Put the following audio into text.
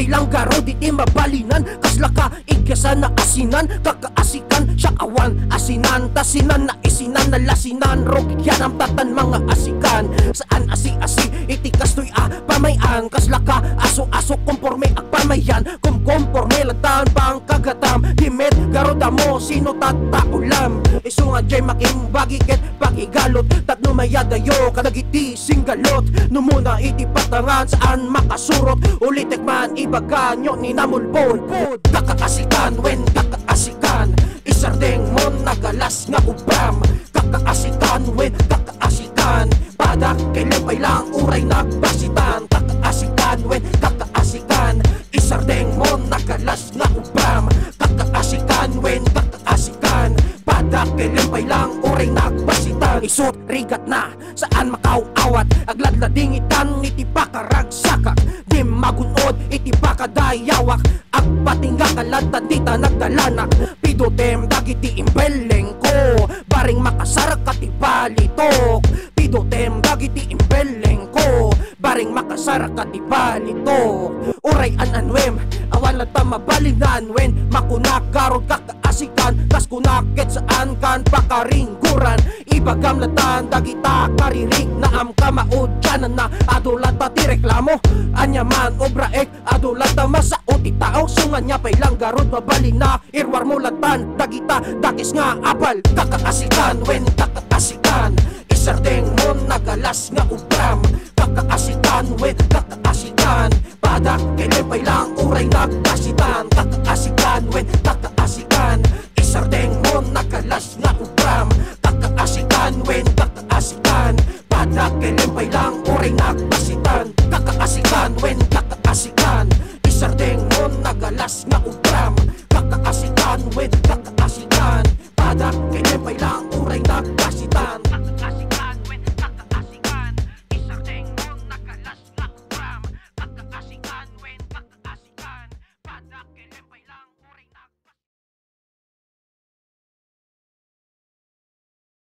Pailang garo di ti mabalinan, kasla ka igyasan na asinan, kakaasikan siya awan asinan, tasinan na isinan na lasinan, rogyan ang tatan mga asikan. Saan asi-asi iti kastoy pamayan, kasla ka aso-aso komporme ak pamayan, kumkomporme latan pang kagatam, himit garo damo sino tataulam, iso nga jay making bagiket pakigalot, tatno mayadayo kadagiti singgalot, numuna iti patangan saan makasurot, ulitek man ibaga nyo ni namulpon. Kakaasikan wen kakaasikan, isardeng mo nagalas nga ubram, kakaasikan wen kakaasikan, padak kailan lang uray nagbasitan, kakaasikan wen kakaasikan, isardeng mo nagalas nga ubram, kakaasikan wen kakaasikan, padak kailan lang uray nagbasitan. Isut rigat na saan makauawat, agladladingitan iti pakaragsakat, di magunod iti pakadayawak, agpating nga kalata dita nagdalanak, pidotem dagiti imbeleng ko, baring makasar ti balitok, pidotem dagiti imbeleng ko, baring makasar ti balitok. Uray ananwem awan lata mabalingan wen makunak garod kakaasikan, kas kunakit saan kan pakaringguran, ibagam latan dagita karirik na am kamaudyanan na adulata ti reklamo, anyaman obraek adulata masaot ti tao, sungan niya pailang garod mabalin na irwar mo latan dagita dakis nga apal, kakaasikan wen kakaasikan, isardeng mo nagalas nga ubram, kakaasikan wen kakaasikan, padak kailan pailang uray nagdas